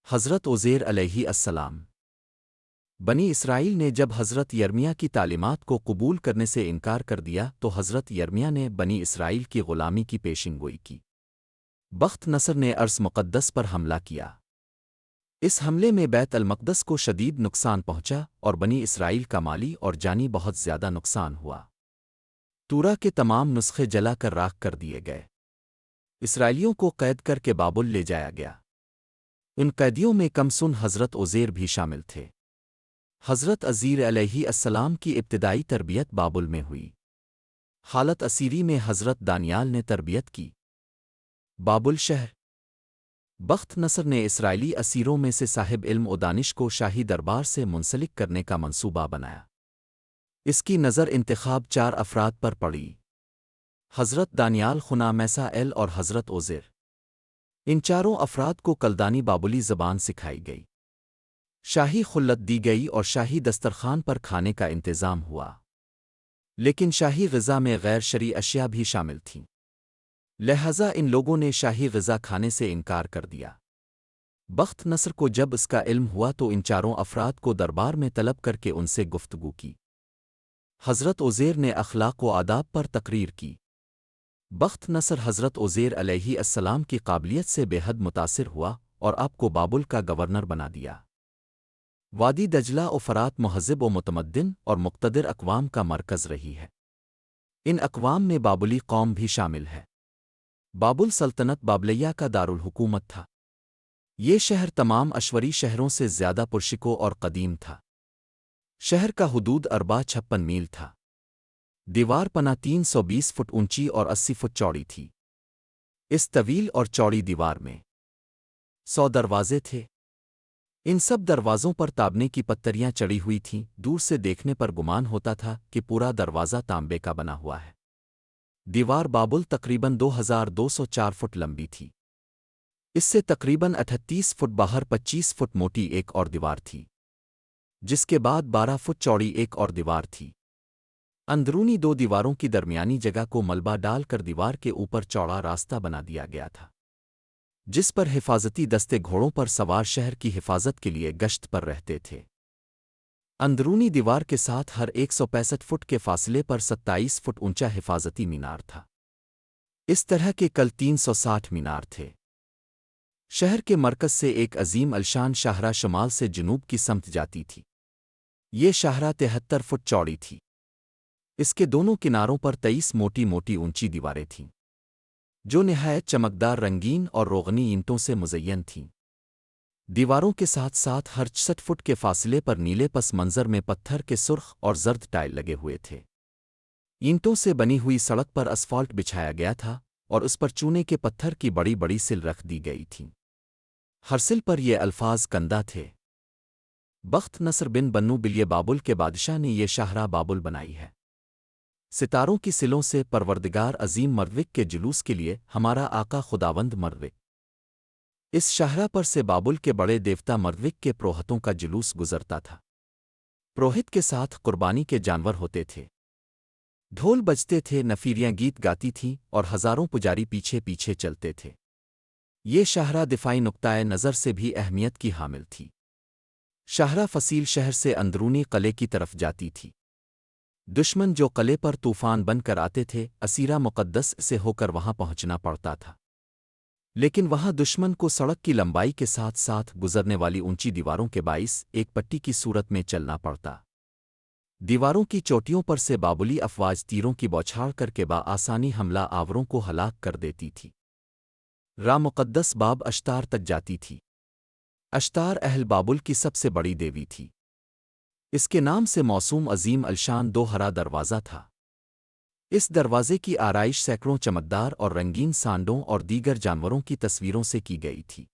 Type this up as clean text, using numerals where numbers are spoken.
حضرت عزیر علیہ السلام بنی اسرائیل نے جب حضرت یرمیہ کی تعلیمات کو قبول کرنے سے انکار کر دیا تو حضرت یرمیہ نے بنی اسرائیل کی غلامی کی پیشن گوئی کی۔ بخت نصر نے ارض مقدس پر حملہ کیا۔ اس حملے میں بیت المقدس کو شدید نقصان پہنچا اور بنی اسرائیل کا مالی اور جانی بہت زیادہ نقصان ہوا۔ تورا کے تمام نسخے جلا کر راکھ کر دیے گئے۔ اسرائیلیوں کو قید کر کے بابل لے جایا گیا۔ ان قیدیوں میں کمسن حضرت عزیر بھی شامل تھے۔ حضرت عزیر علیہ السلام کی ابتدائی تربیت بابل میں ہوئی۔ حالت اسیری میں حضرت دانیال نے تربیت کی۔ بابل شہر بخت نصر نے اسرائیلی اسیروں میں سے صاحب علم و دانش کو شاہی دربار سے منسلک کرنے کا منصوبہ بنایا۔ اس کی نظر انتخاب 4 افراد پر پڑی: حضرت دانیال، خنا میسا ایل اور حضرت عزیر۔ ان چاروں افراد کو کلدانی بابلی زبان سکھائی گئی۔ شاہی خلت دی گئی اور شاہی دسترخوان پر کھانے کا انتظام ہوا، لیکن شاہی غذا میں غیر شرعی اشیاء بھی شامل تھیں، لہذا ان لوگوں نے شاہی غذا کھانے سے انکار کر دیا۔ بخت نصر کو جب اس کا علم ہوا تو ان چاروں افراد کو دربار میں طلب کر کے ان سے گفتگو کی۔ حضرت عزیر نے اخلاق و آداب پر تقریر کی۔ بخت نصر حضرت عزیر علیہ السلام کی قابلیت سے بے حد متاثر ہوا اور آپ کو بابل کا گورنر بنا دیا۔ وادی دجلہ و فرات مہذب و متمدن اور مقتدر اقوام کا مرکز رہی ہے۔ ان اقوام میں بابلی قوم بھی شامل ہے۔ بابل سلطنت بابلیہ کا دارالحکومت تھا۔ یہ شہر تمام اشوری شہروں سے زیادہ پرشکو اور قدیم تھا۔ شہر کا حدود 56 میل تھا۔ دیوار پنا 320 فٹ اونچی اور 80 فٹ چوڑی تھی۔ اس طویل اور چوڑی دیوار میں 100 دروازے تھے۔ ان سب دروازوں پر تابنے کی پتریاں چڑھی ہوئی تھیں۔ دور سے دیکھنے پر گمان ہوتا تھا کہ پورا دروازہ تانبے کا بنا ہوا ہے۔ دیوار بابل تقریباً 2204 فٹ لمبی تھی۔ اس سے تقریباً 38 فٹ باہر 25 فٹ موٹی ایک اور دیوار تھی، جس کے بعد 12 فٹ چوڑی ایک اور دیوار تھی۔ اندرونی 2 دیواروں کی درمیانی جگہ کو ملبہ ڈال کر دیوار کے اوپر چوڑا راستہ بنا دیا گیا تھا، جس پر حفاظتی دستے گھوڑوں پر سوار شہر کی حفاظت کے لیے گشت پر رہتے تھے۔ اندرونی دیوار کے ساتھ ہر 165 فٹ کے فاصلے پر 27 فٹ اونچا حفاظتی مینار تھا۔ اس طرح کے کل 360 مینار تھے۔ شہر کے مرکز سے ایک عظیم الشان شاہراہ شمال سے جنوب کی سمت جاتی تھی۔ یہ شاہراہ 73 فٹ چوڑی تھی۔ اس کے دونوں کناروں پر 23 موٹی موٹی اونچی دیواریں تھیں، جو نہایت چمکدار رنگین اور روغنی اینٹوں سے مزین تھیں۔ دیواروں کے ساتھ ساتھ ہر 66 فٹ کے فاصلے پر نیلے پس منظر میں پتھر کے سرخ اور زرد ٹائل لگے ہوئے تھے۔ اینٹوں سے بنی ہوئی سڑک پر اسفالٹ بچھایا گیا تھا اور اس پر چونے کے پتھر کی بڑی بڑی سل رکھ دی گئی تھیں۔ ہر سل پر یہ الفاظ کندہ تھے: بخت نصر بن بنو بلیہ بابل کے بادشاہ نے یہ شاہراہ بابل بنائی ہے۔ ستاروں کی سلوں سے پروردگار عظیم مروک کے جلوس کے لیے ہمارا آقا خداوند مروک۔ اس شاہراہ پر سے بابل کے بڑے دیوتا مروک کے پروہتوں کا جلوس گزرتا تھا۔ پروہت کے ساتھ قربانی کے جانور ہوتے تھے، ڈھول بجتے تھے، نفیریاں گیت گاتی تھیں اور ہزاروں پجاری پیچھے پیچھے چلتے تھے۔ یہ شاہراہ دفاعی نقطۂ نظر سے بھی اہمیت کی حامل تھی۔ شاہراہ فصیل شہر سے اندرونی قلعے کی طرف جاتی تھی۔ دشمن جو قلعے پر طوفان بن کر آتے تھے، اسیرہ مقدس سے ہو کر وہاں پہنچنا پڑتا تھا، لیکن وہاں دشمن کو سڑک کی لمبائی کے ساتھ ساتھ گزرنے والی اونچی دیواروں کے باعث ایک پٹی کی صورت میں چلنا پڑتا۔ دیواروں کی چوٹیوں پر سے بابلی افواج تیروں کی بوچھاڑ کر کے بآسانی حملہ آوروں کو ہلاک کر دیتی تھی۔ راہ مقدس باب اشتار تک جاتی تھی۔ اشتار اہل بابل کی سب سے بڑی دیوی تھی۔ اس کے نام سے موسوم عظیم الشان 2 ہرا دروازہ تھا۔ اس دروازے کی آرائش سینکڑوں چمکدار اور رنگین سانڈوں اور دیگر جانوروں کی تصویروں سے کی گئی تھی۔